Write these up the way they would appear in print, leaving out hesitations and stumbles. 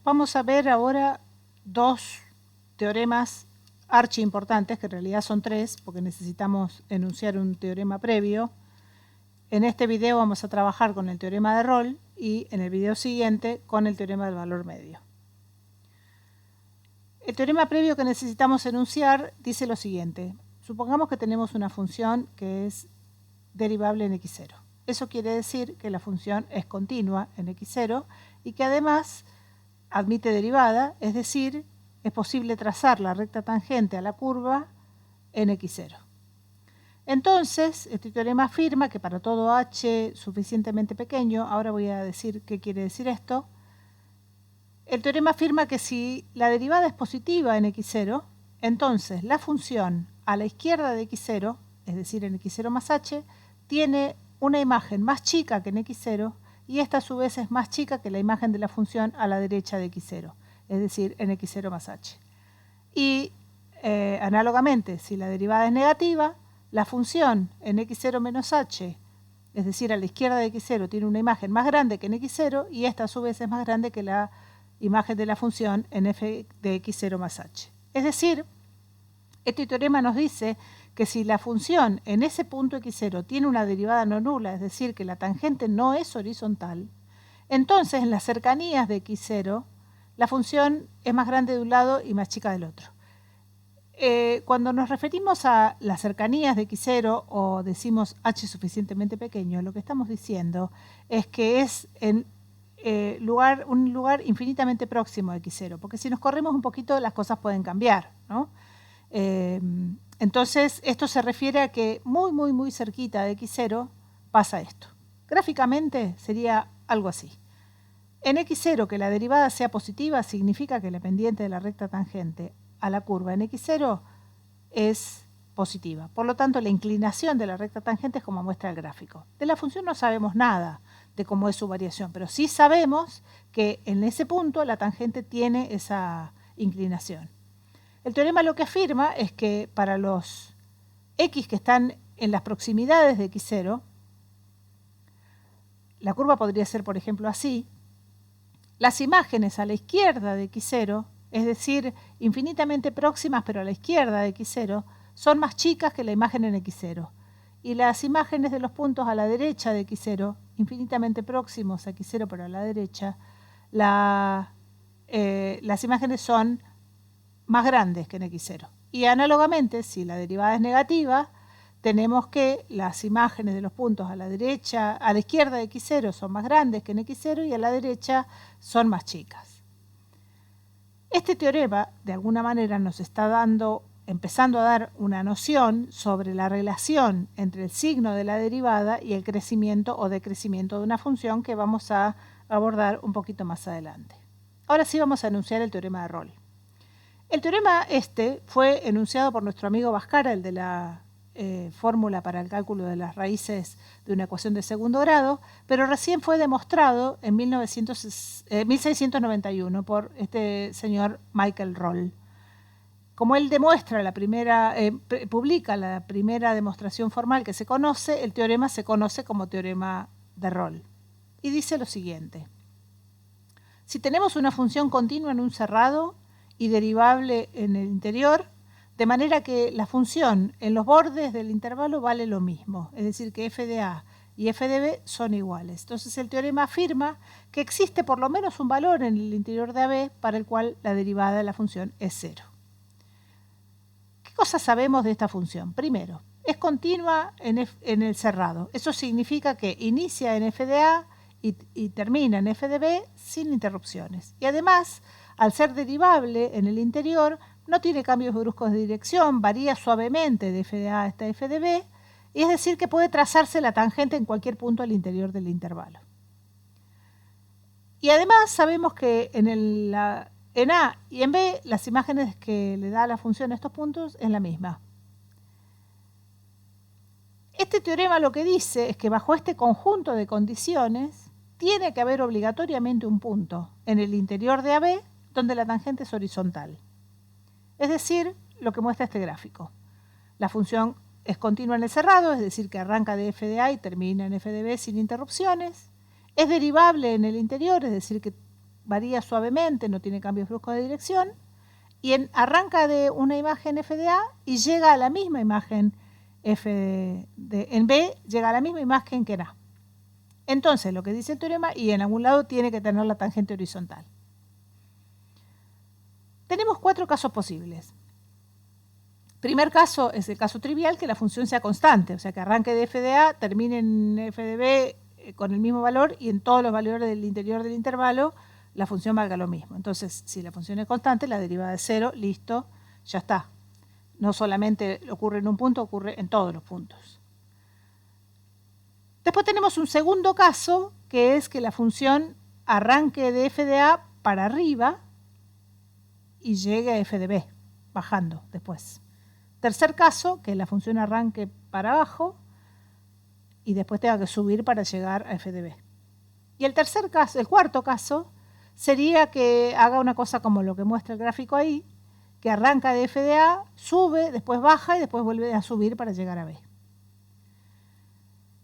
Vamos a ver ahora dos teoremas archiimportantes, que en realidad son tres, porque necesitamos enunciar un teorema previo. En este video vamos a trabajar con el teorema de Rolle y en el video siguiente con el teorema del valor medio. El teorema previo que necesitamos enunciar dice lo siguiente. Supongamos que tenemos una función que es derivable en x0. Eso quiere decir que la función es continua en x0 y que además admite derivada, es decir, es posible trazar la recta tangente a la curva en x0. Entonces, este teorema afirma que para todo h suficientemente pequeño, ahora voy a decir qué quiere decir esto, el teorema afirma que si la derivada es positiva en x0, entonces la función a la izquierda de x0, es decir, en x0 más h, tiene una imagen más chica que en x0 y esta a su vez es más chica que la imagen de la función a la derecha de x0, es decir, en x0 más h. Y análogamente, si la derivada es negativa, la función en x0 menos h, es decir, a la izquierda de x0, tiene una imagen más grande que en x0 y esta a su vez es más grande que la imagen de la función en f de x0 más h. Es decir, este teorema nos dice que si la función en ese punto x0 tiene una derivada no nula, es decir, que la tangente no es horizontal, entonces en las cercanías de x0 la función es más grande de un lado y más chica del otro. Cuando nos referimos a las cercanías de x0 o decimos h suficientemente pequeño, lo que estamos diciendo es que es en un lugar infinitamente próximo a x0, porque si nos corremos un poquito las cosas pueden cambiar, ¿no? Entonces esto se refiere a que muy cerquita de x0 pasa esto. Gráficamente sería algo así. En x0 que la derivada sea positiva significa que la pendiente de la recta tangente a la curva en x0 es positiva. Por lo tanto, la inclinación de la recta tangente es como muestra el gráfico. De la función no sabemos nada de cómo es su variación, pero sí sabemos que en ese punto la tangente tiene esa inclinación. El teorema lo que afirma es que para los x que están en las proximidades de x0, la curva podría ser, por ejemplo, así. Las imágenes a la izquierda de x0, es decir, infinitamente próximas pero a la izquierda de x0, son más chicas que la imagen en x0. Y las imágenes de los puntos a la derecha de x0, infinitamente próximos a x0 pero a la derecha, las imágenes son más grandes que en x0. Y análogamente, si la derivada es negativa, tenemos que las imágenes de los puntos a la derecha, a la izquierda de x0 son más grandes que en x0 y a la derecha son más chicas. Este teorema, de alguna manera, nos está empezando a dar una noción sobre la relación entre el signo de la derivada y el crecimiento o decrecimiento de una función que vamos a abordar un poquito más adelante. Ahora sí vamos a enunciar el teorema de Rolle. El teorema este fue enunciado por nuestro amigo Bhaskara, el de la fórmula para el cálculo de las raíces de una ecuación de segundo grado, pero recién fue demostrado en 1691 por este señor Michael Rolle. Como él demuestra publica la primera demostración formal que se conoce, el teorema se conoce como teorema de Rolle. Y dice lo siguiente. Si tenemos una función continua en un cerrado y derivable en el interior, de manera que la función en los bordes del intervalo vale lo mismo, es decir, que f de a y f de b son iguales. Entonces el teorema afirma que existe por lo menos un valor en el interior de AB para el cual la derivada de la función es 0. ¿Qué cosas sabemos de esta función? Primero, es continua en el cerrado. Eso significa que inicia en f de a y termina en f de b sin interrupciones. Y además, al ser derivable en el interior, no tiene cambios bruscos de dirección, varía suavemente de f de a hasta f de b, y es decir que puede trazarse la tangente en cualquier punto al interior del intervalo. Y además sabemos que en A y en B las imágenes que le da la función a estos puntos es la misma. Este teorema lo que dice es que bajo este conjunto de condiciones tiene que haber obligatoriamente un punto en el interior de AB donde la tangente es horizontal. Es decir, lo que muestra este gráfico. La función es continua en el cerrado, es decir, que arranca de f de a y termina en f de b sin interrupciones. Es derivable en el interior, es decir, que varía suavemente, no tiene cambios bruscos de dirección, y arranca de una imagen f de A y llega a la misma imagen en B, llega a la misma imagen que en A. Entonces, lo que dice el teorema, y en algún lado tiene que tener la tangente horizontal. Tenemos 4 casos posibles. Primer caso es el caso trivial, que la función sea constante, o sea que arranque de f de A, termine en f de B con el mismo valor y en todos los valores del interior del intervalo la función valga lo mismo. Entonces, si la función es constante, la derivada es 0, listo, ya está. No solamente ocurre en un punto, ocurre en todos los puntos. Después tenemos un segundo caso, que es que la función arranque de f de A para arriba y llegue a f de B, bajando después. Tercer caso, que la función arranque para abajo y después tenga que subir para llegar a f de B. Y el cuarto caso, sería que haga una cosa como lo que muestra el gráfico ahí, que arranca de f de A, sube, después baja y después vuelve a subir para llegar a B.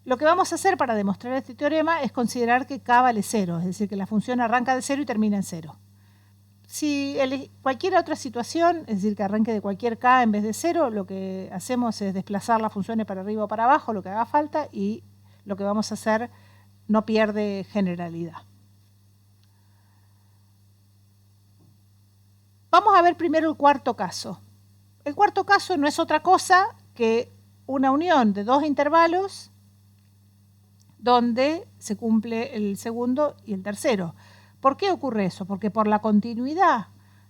Lo que vamos a hacer para demostrar este teorema es considerar que K vale 0, es decir, que la función arranca de 0 y termina en 0. Si cualquier otra situación, es decir, que arranque de cualquier K en vez de 0, lo que hacemos es desplazar las funciones para arriba o para abajo, lo que haga falta, y lo que vamos a hacer no pierde generalidad. Vamos a ver primero el cuarto caso. El cuarto caso no es otra cosa que una unión de 2 intervalos donde se cumple el segundo y el tercero. ¿Por qué ocurre eso? Porque por la continuidad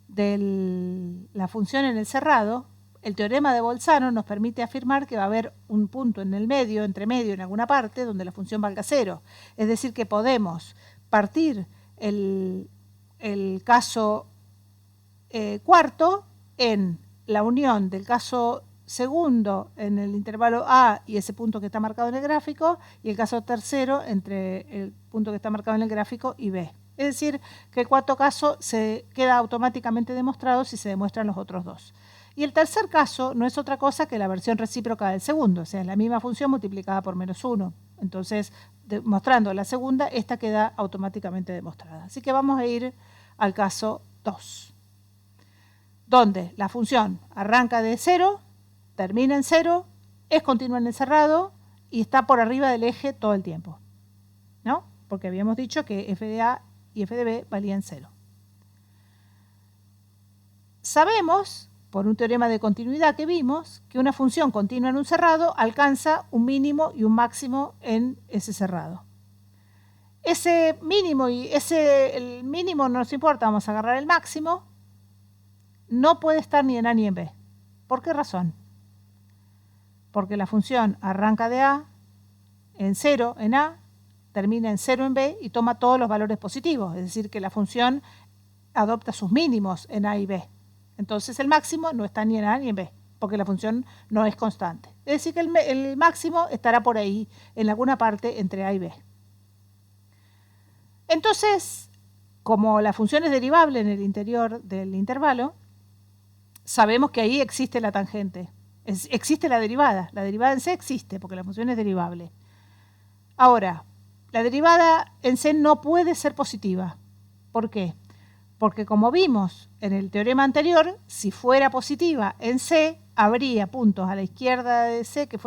de la función en el cerrado, el teorema de Bolzano nos permite afirmar que va a haber un punto en el medio, entre medio, en alguna parte, donde la función valga 0. Es decir, que podemos partir el caso cuarto en la unión del caso segundo en el intervalo A y ese punto que está marcado en el gráfico, y el caso tercero entre el punto que está marcado en el gráfico y B. Es decir, que el cuarto caso se queda automáticamente demostrado si se demuestran los otros dos. Y el tercer caso no es otra cosa que la versión recíproca del segundo, o sea, es la misma función multiplicada por -1. Entonces, demostrando la segunda, esta queda automáticamente demostrada. Así que vamos a ir al caso 2, donde la función arranca de 0, termina en 0, es continua en el cerrado y está por arriba del eje todo el tiempo, ¿no? Porque habíamos dicho que f de A y f de B valían 0. Sabemos, por un teorema de continuidad que vimos, que una función continua en un cerrado alcanza un mínimo y un máximo en ese cerrado. Ese mínimo el mínimo no nos importa, vamos a agarrar el máximo, no puede estar ni en A ni en B. ¿Por qué razón? Porque la función arranca de A en 0 en A, termina en 0 en B y toma todos los valores positivos, es decir, que la función adopta sus mínimos en A y B. Entonces el máximo no está ni en A ni en B, porque la función no es constante. Es decir, que el máximo estará por ahí, en alguna parte entre A y B. Entonces, como la función es derivable en el interior del intervalo, sabemos que ahí existe la tangente. Existe la derivada en C existe porque la función es derivable. Ahora, la derivada en C no puede ser positiva. ¿Por qué? Porque como vimos en el teorema anterior, si fuera positiva en C, habría puntos a la izquierda de C que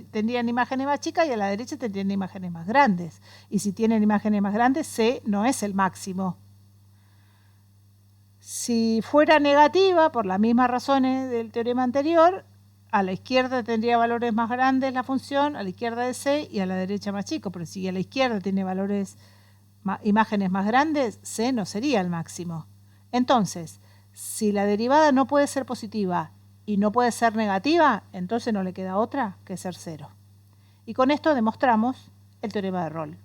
tendrían imágenes más chicas y a la derecha tendrían imágenes más grandes. Y si tienen imágenes más grandes, C no es el máximo. Si fuera negativa, por las mismas razones del teorema anterior, a la izquierda tendría valores más grandes la función, a la izquierda de C, y a la derecha más chico. Pero si a la izquierda tiene imágenes más grandes, C no sería el máximo. Entonces, si la derivada no puede ser positiva y no puede ser negativa, entonces no le queda otra que ser 0. Y con esto demostramos el teorema de Rolle.